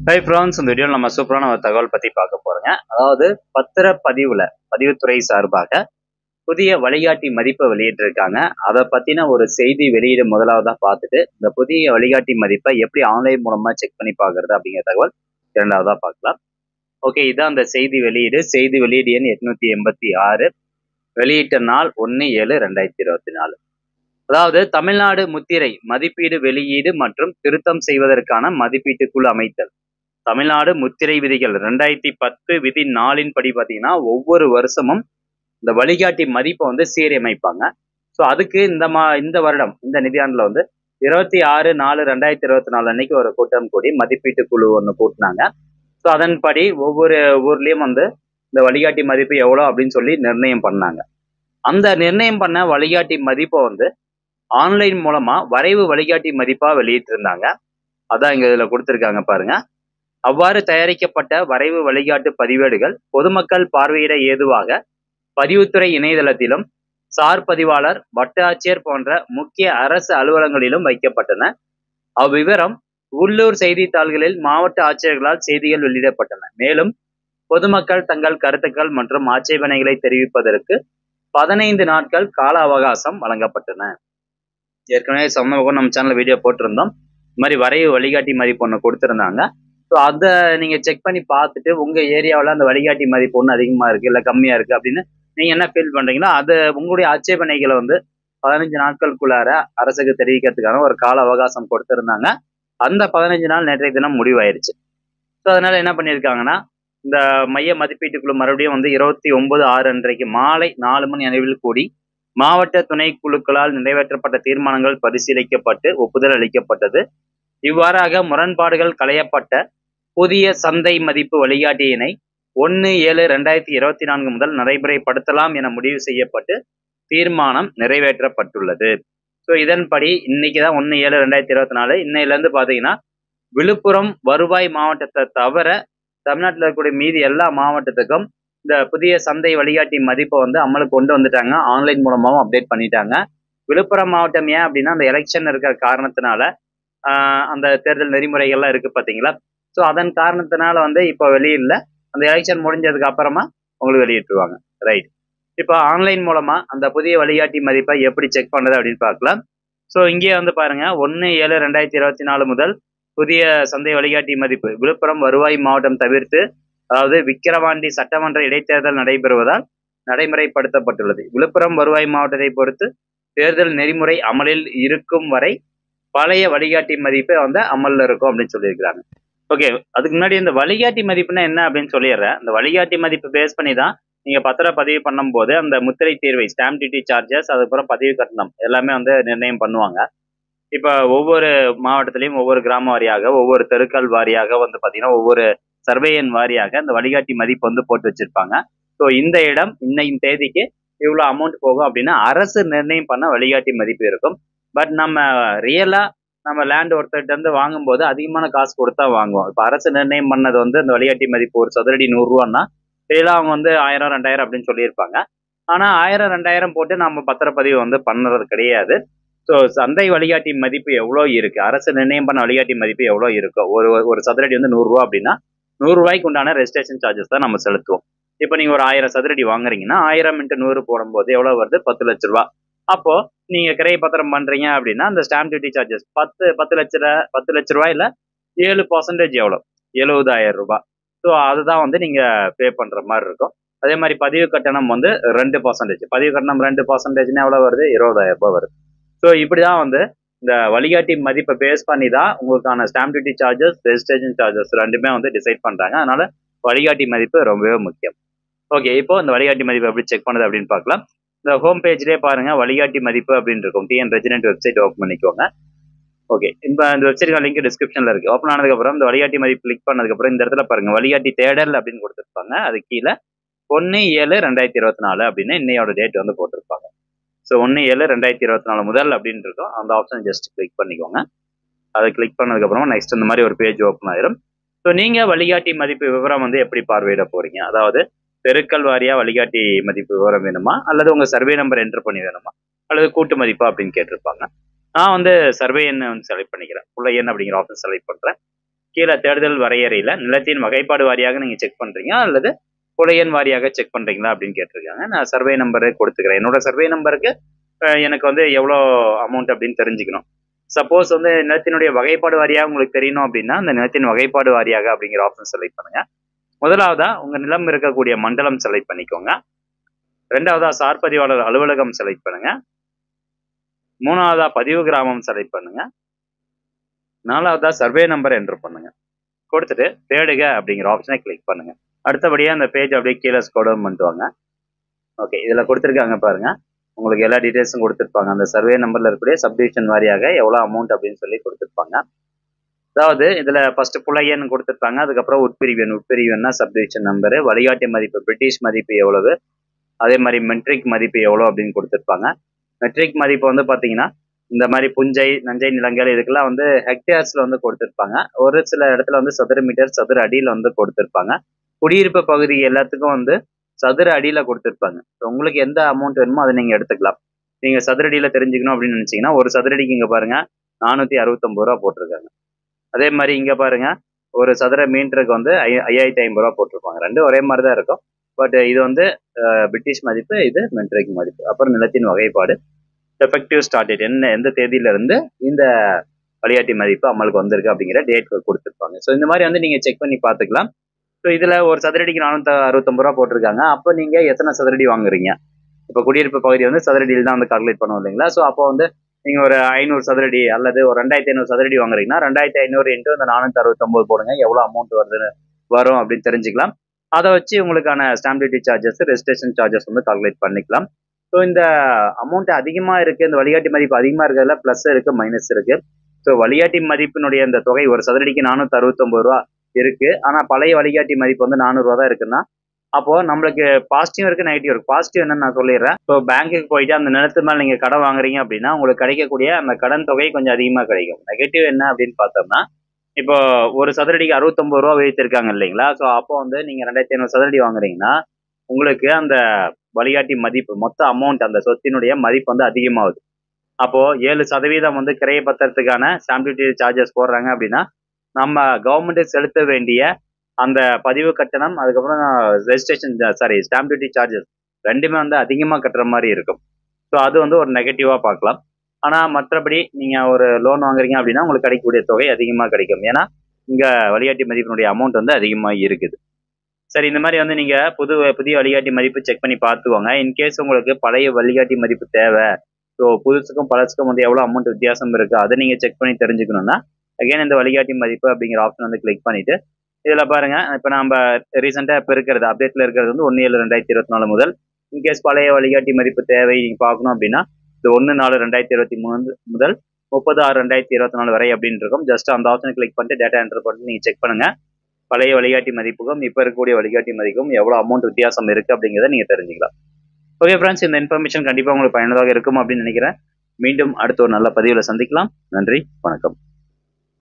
Hi friends, இந்த வீடியோவில் நம்ம சூப்பரான ஒரு தகவல் பற்றி பார்க்க போகிறோங்க. அதாவது பதிவுத்துறை சார்பாக புதிய வழிகாட்டி மதிப்பை வெளியிட்டிருக்காங்க. அதை பற்றின ஒரு செய்தி வெளியீடு முதலாவதாக பார்த்துட்டு, இந்த புதிய வழிகாட்டி மதிப்பை எப்படி ஆன்லைன் மூலமாக செக் பண்ணி பார்க்குறது அப்படிங்கிற தகவல் இரண்டாவதாக பார்க்கலாம். ஓகே, இதுதான் அந்த செய்தி வெளியீடு எண் 886. வெளியிட்ட நாள் 1/7/2024. அதாவது தமிழ்நாடு முத்திரை மதிப்பீடு வெளியீடு மற்றும் திருத்தம் செய்வதற்கான மதிப்பீட்டு குழு அமைத்தல். தமிழ்நாடு முத்திரை விதிகள் 2010 விதி 4 படி பார்த்தீங்கன்னா ஒவ்வொரு வருஷமும் இந்த வழிகாட்டி மதிப்பை வந்து சீரமைப்பாங்க. ஸோ அதுக்கு இந்த வருடம் இந்த நிதியாண்டில் வந்து 26/4/2024 அன்னைக்கு ஒரு கூட்டம் கூடி மதிப்பீட்டு குழு ஒன்று கூட்டினாங்க. ஸோ அதன்படி ஒவ்வொரு ஊர்லேயும் வந்து இந்த வழிகாட்டி மதிப்பு எவ்வளோ அப்படின்னு சொல்லி நிர்ணயம் பண்ணாங்க. அந்த நிர்ணயம் பண்ண வழிகாட்டி மதிப்பை வந்து ஆன்லைன் மூலமா வரைவு வழிகாட்டி மதிப்பா வெளியிட்டு இருந்தாங்க. அதான் இங்க இதுல கொடுத்துருக்காங்க பாருங்க. அவ்வாறு தயாரிக்கப்பட்ட வரைவு வழிகாட்டு பதிவேடுகள் பொதுமக்கள் பார்வையிட ஏதுவாக பதிவுத்துறை இணையதளத்திலும் சார் பதிவாளர், வட்ட ஆட்சியர் போன்ற முக்கிய அரசு அலுவலகங்களிலும் வைக்கப்பட்டன. அவ்விவரம் உள்ளூர் செய்தித்தாள்களில் மாவட்ட ஆட்சியர்களால் செய்திகள் வெளியிடப்பட்டன. மேலும் பொதுமக்கள் தங்கள் கருத்துக்கள் மற்றும் ஆட்சேபனைகளை தெரிவிப்பதற்கு 15 நாட்கள் கால அவகாசம் வழங்கப்பட்டன. ஏற்கனவே சமூகம் நம்ம சேனல்ல வீடியோ போட்டிருந்தோம். இந்த மாதிரி வரைவு வழிகாட்டி மதிப்பு ஒன்று கொடுத்துருந்தாங்க. ஸோ அதை நீங்க செக் பண்ணி பார்த்துட்டு உங்க ஏரியாவில் அந்த வழிகாட்டி மதிப்பு ஒன்று அதிகமா இருக்கு இல்லை கம்மியா இருக்கு அப்படின்னு நீங்க என்ன ஃபீல் பண்றீங்களோ அது உங்களுடைய ஆட்சேபனைகளை வந்து 15 நாட்களுக்குள்ளார அரசுக்கு தெரிவிக்கிறதுக்கான ஒரு கால அவகாசம் கொடுத்திருந்தாங்க. அந்த 15 நாள் நேற்றைய தினம் முடிவாயிருச்சு. ஸோ அதனால என்ன பண்ணியிருக்காங்கன்னா, இந்த மைய மதிப்பீட்டுக்குழு மறுபடியும் வந்து 29/6 அன்றைக்கு மாலை 4 மணி அளவில் கூடி மாவட்ட துணை குழுக்களால் நிறைவேற்றப்பட்ட தீர்மானங்கள் பரிசீலிக்கப்பட்டு ஒப்புதல் அளிக்கப்பட்டது. இவ்வாறாக முரண்பாடுகள் களையப்பட்ட புதிய சந்தை மதிப்பு வழிகாட்டியினை 1/7/2024 முதல் நடைமுறைப்படுத்தலாம் என முடிவு செய்யப்பட்டு தீர்மானம் நிறைவேற்றப்பட்டுள்ளது. ஸோ இதன்படி இன்னைக்குதான் 1/7/2024. இன்னையிலேருந்து பார்த்தீங்கன்னா விழுப்புரம் வருவாய் மாவட்டத்தை தவிர தமிழ்நாட்டில் இருக்கக்கூடிய மீதி எல்லா மாவட்டத்துக்கும் இந்த புதிய சந்தை வழிகாட்டி மதிப்பை வந்து அமலுக்கு கொண்டு வந்துட்டாங்க. ஆன்லைன் மூலமாகவும் அப்டேட் பண்ணிட்டாங்க. விழுப்புரம் மாவட்டம் ஏன் அப்படின்னா அந்த எலெக்ஷன் இருக்கிற காரணத்தினால அந்த தேர்தல் நெறிமுறைகள்லாம் இருக்கு பார்த்தீங்களா. ஸோ அதன் காரணத்தினால வந்து இப்போ வெளியில அந்த எலெக்ஷன் முடிஞ்சதுக்கு அப்புறமா உங்களுக்கு வெளியிட்டுருவாங்க. ரைட். இப்போ ஆன்லைன் மூலமா அந்த புதிய வழிகாட்டி மதிப்பை எப்படி செக் பண்ணுறது அப்படின்னு பார்க்கலாம். ஸோ இங்கே வந்து பாருங்க, 1/7/2024 முதல் புதிய சந்தை வழிகாட்டி மதிப்பு விழுப்புரம் வருவாய் மாவட்டம் தவிர்த்து, அதாவது விக்கிரவாண்டி சட்டமன்ற இடைத்தேர்தல் நடைபெறுவதால் நடைமுறைப்படுத்தப்பட்டுள்ளது. விழுப்புரம் வருவாய் மாவட்டத்தை பொறுத்து தேர்தல் நெறிமுறை அமலில் இருக்கும் வரை பழைய வழிகாட்டி மதிப்பை வந்து அமல்ல இருக்கும் அப்படின்னு சொல்லியிருக்கிறாங்க. ஓகே, அதுக்கு முன்னாடி இந்த வழிகாட்டி மதிப்புன்னா என்ன அப்படின்னு சொல்லிடுறேன். இந்த வழிகாட்டி மதிப்பு பேஸ் பண்ணி தான் நீங்க பத்திரம் பதிவு பண்ணும் போது அந்த முத்திரை தீர்வை, ஸ்டாம்ப் டியூட்டி சார்ஜஸ், அதுக்கப்புறம் பதிவு கட்டணம் எல்லாமே வந்து நிர்ணயம் பண்ணுவாங்க. இப்போ ஒவ்வொரு மாவட்டத்திலையும் ஒவ்வொரு கிராம வாரியாக, ஒவ்வொரு தெருக்கள் வாரியாக வந்து பார்த்தீங்கன்னா ஒவ்வொரு சர்வேயன் வாரியாக இந்த வழிகாட்டி மதிப்பு வந்து போட்டு வச்சிருப்பாங்க. ஸோ இந்த இடம் இன்னைக்கு தேதிக்கு இவ்வளோ அமௌண்ட் போகும் அப்படின்னு அரசு நிர்ணயம் பண்ண வழிகாட்டி மதிப்பு இருக்கும். பட் நம்ம ரியலா நம்ம லேண்ட் ஒருத்தர்கிட்ட இருந்து வாங்கும்போது அதிகமான காசு கொடுத்தா வாங்குவோம். இப்போ அரசு நிர்ணயம் பண்ணது வந்து இந்த வழிகாட்டி மதிப்பு ஒரு சதுரடி 100 ரூபான்னா இதெல்லாம் அவங்க வந்து 1000 2000 அப்படின்னு சொல்லியிருப்பாங்க. ஆனால் 1000 2000 போட்டு நம்ம பத்திரப்பதிவு வந்து பண்ணுறது கிடையாது. ஸோ சந்தை வழிகாட்டி மதிப்பு எவ்வளோ இருக்கு, அரசு நிர்ணயம் பண்ண வழிகாட்டி மதிப்பு எவ்வளோ இருக்கோ, ஒரு சதுரடி வந்து 100 ரூபா அப்படின்னா 100 ரூபாய்க்கு உண்டான ரெஜிஸ்ட்ரேஷன் சார்ஜஸ் தான் நம்ம செலுத்துவோம். இப்போ நீங்க ஒரு 1000 சதுரடி வாங்குறீங்கன்னா 1000 × 100 போடும்போது எவ்வளோ வருது? 10 லட்ச ரூபா. அப்போ நீங்க கிரை பத்திரம் பண்றீங்க அப்படின்னா அந்த ஸ்டாம்ப் டியூட்டி சார்ஜஸ் 10 லட்ச ரூபாயில 7% எவ்வளோ? 70,000 ரூபாய். ஸோ அதுதான் வந்து நீங்க பே பண்ற மாதிரி இருக்கும். அதே மாதிரி பதிவு கட்டணம் வந்து 2%. பதிவு கட்டணம் 2%ன்னா எவ்வளோ வருது? 20,000 ரூபாய் வருது. ஸோ இப்படிதான் வந்து இந்த வழிகாட்டி மதிப்பை பேஸ் பண்ணி தான் உங்களுக்கான stamp duty charges, registration charges ரெண்டுமே வந்து டிசைட் பண்றாங்க. அதனால வழிகாட்டி மதிப்பு ரொம்பவே முக்கியம். ஓகே, இப்போ இந்த வழிகாட்டி மதிப்பு எப்படி செக் பண்ணுது அப்படின்னு பார்க்கலாம். இந்த ஹோம் பேஜ்லேயே பாருங்க, வழிகாட்டி மதிப்பு அப்படின்னு இருக்கும். டிஎன் ரெசிடென்ட் வெப்சைட் ஓப்பன் பண்ணிக்கோங்க. ஓகே, இப்போ இந்த வெப்சைட் லிங்க் டிஸ்கிரிப்ஷன்ல இருக்கு. ஓப்பன் ஆனதுக்கப்புறம் இந்த வழிகாட்டி மதிப்பு கிளிக் பண்ணதுக்கப்புறம் இந்த இடத்துல பாருங்க வழிகாட்டி தேடல் அப்படின்னு கொடுத்துருப்பாங்க. அது கீழே 1/7/2024 அப்படின்னு இன்னையோட டேட் வந்து போட்டிருப்பாங்க. ஸோ 1/7/2024 முதல் அப்படின்னு இருக்கும். அந்த ஆப்ஷன் ஜஸ்ட் கிளிக் பண்ணிக்கோங்க. அதை கிளிக் பண்ணதுக்கப்புறமா நெக்ஸ்ட் இந்த மாதிரி ஒரு பேஜ் ஓப்பன் ஆயிரும். ஸோ நீங்க வழிகாட்டி மதிப்பு விவரம் வந்து எப்படி பார்வையிட போறீங்க? அதாவது தெருக்கள் வாரியா வழிகாட்டி மதிப்பு விவரம் வேணுமா, அல்லது உங்க சர்வே நம்பர் என்டர் பண்ணி வேணுமா, அல்லது கூட்டு மதிப்பா அப்படின்னு கேட்டிருப்பாங்க. நான் வந்து சர்வே எண் வந்து செலக்ட் பண்ணிக்கிறேன். ஃபுல்லா எண் அப்படிங்கிற ஆப்ஷன் செலக்ட் பண்றேன். கீழே தேடுதல் வரையறையில நிலத்தின் வகைப்பாடு வாரியாக நீங்க செக் பண்றீங்க அல்லது புலையன் வாரியாக செக் பண்றீங்களா அப்படின்னு கேட்டிருக்காங்க. நான் சர்வே நம்பரு கொடுத்துக்கிறேன். என்னோட சர்வே நம்பருக்கு எனக்கு வந்து எவ்வளோ அமௌண்ட் அப்படின்னு தெரிஞ்சுக்கணும். சப்போஸ் வந்து நிலத்தினுடைய வகைப்பாடு வாரியாக உங்களுக்கு தெரியணும் அப்படின்னா அந்த நிலத்தின் வகைப்பாடு வாரியாக அப்படிங்கிற ஆப்ஷன் செலக்ட் பண்ணுங்க. முதலாவதா உங்க நிலம் இருக்கக்கூடிய மண்டலம் செலக்ட் பண்ணிக்கோங்க. ரெண்டாவதா சார்பதிவாளர் அலுவலகம் செலக்ட் பண்ணுங்க. மூணாவதா பதிவு கிராமம் செலக்ட் பண்ணுங்க. நாலாவதா சர்வே நம்பர் என்டர் பண்ணுங்க. கொடுத்துட்டு தேடுக அப்படிங்கிற ஆப்ஷனை கிளிக் பண்ணுங்க. அடுத்தபடியாக அந்த பேஜ் அப்படியே கீழே ஸ்க்ரோல் டவுன் பண்ணிட்டு வாங்க. ஓகே, இதில் கொடுத்துருக்காங்க பாருங்க, உங்களுக்கு எல்லா டீட்டெயில்ஸும் கொடுத்துருப்பாங்க. அந்த சர்வே நம்பரில் இருக்கக்கூடிய சப்டிவிஷன் வாரியாக எவ்வளோ அமௌண்ட் அப்படின்னு சொல்லி கொடுத்துருப்பாங்க. அதாவது இதில் ஃபர்ஸ்ட் புலையன் கொடுத்துருப்பாங்க, அதுக்கப்புறம் உட்பிரிவன்னா சப்டிவிஷன் நம்பரு, வழிகாட்டி மதிப்பு பிரிட்டிஷ் மதிப்பு எவ்வளவு, அதே மாதிரி மெட்ரிக் மதிப்பு எவ்வளோ அப்படின்னு கொடுத்துருப்பாங்க. மெட்ரிக் மதிப்பு வந்து பார்த்தீங்கன்னா இந்த மாதிரி புஞ்சை நஞ்சை நிலங்கள் இதுக்கெல்லாம் வந்து ஹெக்டேர்ஸ்ல வந்து கொடுத்துருப்பாங்க. ஒரு சில இடத்துல வந்து சதுர மீட்டர் சதுர அடியில் வந்து கொடுத்துருப்பாங்க. குடியிருப்பு பகுதி எல்லாத்துக்கும் வந்து சதுர அடியில் கொடுத்துருப்பாங்க. உங்களுக்கு எந்த அமௌண்ட் வேணுமோ அதை நீங்கள் எடுத்துக்கலாம். நீங்கள் சதுரடியில் தெரிஞ்சுக்கணும் அப்படின்னு நினச்சிங்கன்னா ஒரு சதுரடிக்கு இங்கே பாருங்க 469 ரூபா போட்டிருக்காங்க. அதே மாதிரி இங்கே பாருங்க ஒரு சதுர மீட்டருக்கு வந்து 5550 ரூபா போட்டிருப்பாங்க. ரெண்டும் ஒரே மாதிரி தான் இருக்கும். பட் இது வந்து பிரிட்டிஷ் மதிப்பு, இது மெட்ரிக் மதிப்பு. அப்புறம் நிலத்தின் வகைப்பாடு, எஃபெக்டிவ் ஸ்டார்ட் டேட், எந்த தேதியிலிருந்து இந்த வழிகாட்டி மதிப்பு அமலுக்கு வந்திருக்கு அப்படிங்கிற டேட் கொடுத்துருப்பாங்க. ஸோ இந்த மாதிரி வந்து நீங்கள் செக் பண்ணி பார்த்துக்கலாம். ஸோ இதில் ஒரு சதுரடிக்கு 469 ரூபா போட்டிருக்காங்க. அப்போ நீங்கள் எத்தனை சதுரடி வாங்குறீங்க? இப்போ குடியிருப்பு பகுதி வந்து சதுரடியில் தான் வந்து கால்குலேட் பண்ணுவோம் இல்லைங்களா? ஸோ அப்போ வந்து நீங்கள் ஒரு 500 சதுரடி அல்லது ஒரு 2500 சதுரடி வாங்குறீங்கன்னா 2500 இன்ட்டு அந்த 469 போடுங்க, எவ்வளோ அமௌண்ட் வரும் அப்படின்னு தெரிஞ்சுக்கலாம். அதை வச்சு உங்களுக்கான stamp duty charges, registration charges வந்து கால்குலேட் பண்ணிக்கலாம். ஸோ இந்த அமௌண்ட் அதிகமாக இருக்குது, இந்த வழிகாட்டி மதிப்பு அதிகமாக இருக்கிறதுல ப்ளஸ் இருக்குது, மைனஸ் இருக்குது. ஸோ வழிகாட்டி மதிப்பினுடைய இந்த தொகை ஒரு சதுரடிக்கு 469 ரூபா இருக்குது. ஆனால் பழைய வழிகாட்டி மதிப்பு வந்து 400 ரூபா தான் இருக்குன்னா அப்போது நம்மளுக்கு பாசிட்டிவ் இருக்குது, நெகட்டிவ் இருக்குது. பாசிட்டிவ் என்னன்னு நான் சொல்லிடுறேன். இப்போ பேங்க்குக்கு போயிட்டு அந்த நிலத்து மேலே நீங்கள் கடன் வாங்குறீங்க அப்படின்னா உங்களுக்கு கிடைக்கக்கூடிய அந்த கடன் தொகை கொஞ்சம் அதிகமாக கிடைக்கும். நெகட்டிவ் என்ன அப்படின்னு பார்த்தோம்னா, இப்போ ஒரு சதுரடிக்கு 69 ரூபா வைத்திருக்காங்க இல்லைங்களா? ஸோ அப்போ வந்து நீங்கள் 2500 சதுரடி வாங்குறீங்கன்னா உங்களுக்கு அந்த வழிகாட்டி மதிப்பு மொத்த அமௌண்ட் அந்த சொத்தினுடைய மதிப்பு வந்து அதிகமாகுது. அப்போ 7% வந்து கிரைய பத்திரத்துக்கான ஸ்டாம்ப் டியூட்டி சார்ஜஸ் போடுறாங்க அப்படின்னா நம்ம கவர்மெண்ட்டுக்கு செலுத்த வேண்டிய அந்த பதிவு கட்டணம், அதுக்கப்புறம் ரெஜிஸ்ட்ரேஷன் ஸ்டாம்ப் டியூட்டி சார்ஜஸ் ரெண்டுமே வந்து அதிகமாக கட்டுற மாதிரி இருக்கும். ஸோ அது வந்து ஒரு நெகட்டிவாக பார்க்கலாம். ஆனால் மற்றபடி நீங்கள் ஒரு லோன் வாங்குறீங்க அப்படின்னா உங்களுக்கு கிடைக்கக்கூடிய தொகை அதிகமாக கிடைக்கும். ஏன்னா இங்கே வழிகாட்டி மதிப்பினுடைய அமௌண்ட் வந்து அதிகமாக இருக்குது. சரி, இந்த மாதிரி வந்து நீங்கள் புதிய வழிகாட்டி மதிப்பு செக் பண்ணி பார்த்துக்கோங்க. இன்கேஸ் உங்களுக்கு பழைய வழிகாட்டி மதிப்பு தேவை, ஸோ புதுசுக்கும் பழசுக்கும் வந்து எவ்வளோ அமௌண்ட் வித்தியாசம் இருக்குது அதை நீங்கள் செக் பண்ணி தெரிஞ்சுக்கணுன்னா அகைன் இந்த வழிகாட்டி மதிப்பு அப்படிங்கிற ஆப்ஷன் வந்து கிளிக் பண்ணிவிட்டு இதில் பாருங்கள், இப்போ நம்ம ரீசெண்டாக இப்போ இருக்கிறது அப்டேட்டில் இருக்கிறது வந்து 1/7/2024 முதல். இன்கேஸ் பழைய வழிகாட்டி மதிப்பு தேவை நீங்கள் பார்க்கணும் அப்படின்னா இது 1/4/2023 முதல் 30/6/2024 வரை அப்படின்னு இருக்கும். ஜஸ்ட் அந்த ஆப்ஷனை கிளிக் பண்ணிட்டு டேட்டா என்டர் பண்ணிட்டு நீங்கள் செக் பண்ணுங்கள். பழைய வழிகாட்டி மதிப்புக்கும் இப்போ இருக்கக்கூடிய வழிகாட்டி மதிப்புக்கும் எவ்வளோ அமௌண்ட் வித்தியாசம் இருக்குது அப்படிங்கிறத நீங்கள் தெரிஞ்சுக்கலாம். ஓகே ஃப்ரெண்ட்ஸ், இந்த இன்ஃபர்மேஷன் கண்டிப்பாக உங்களுக்கு பயனுள்ளதாக இருக்கும் அப்படின்னு நினைக்கிறேன். மீண்டும் அடுத்த ஒரு நல்ல பதிவில் சந்திக்கலாம். நன்றி, வணக்கம்.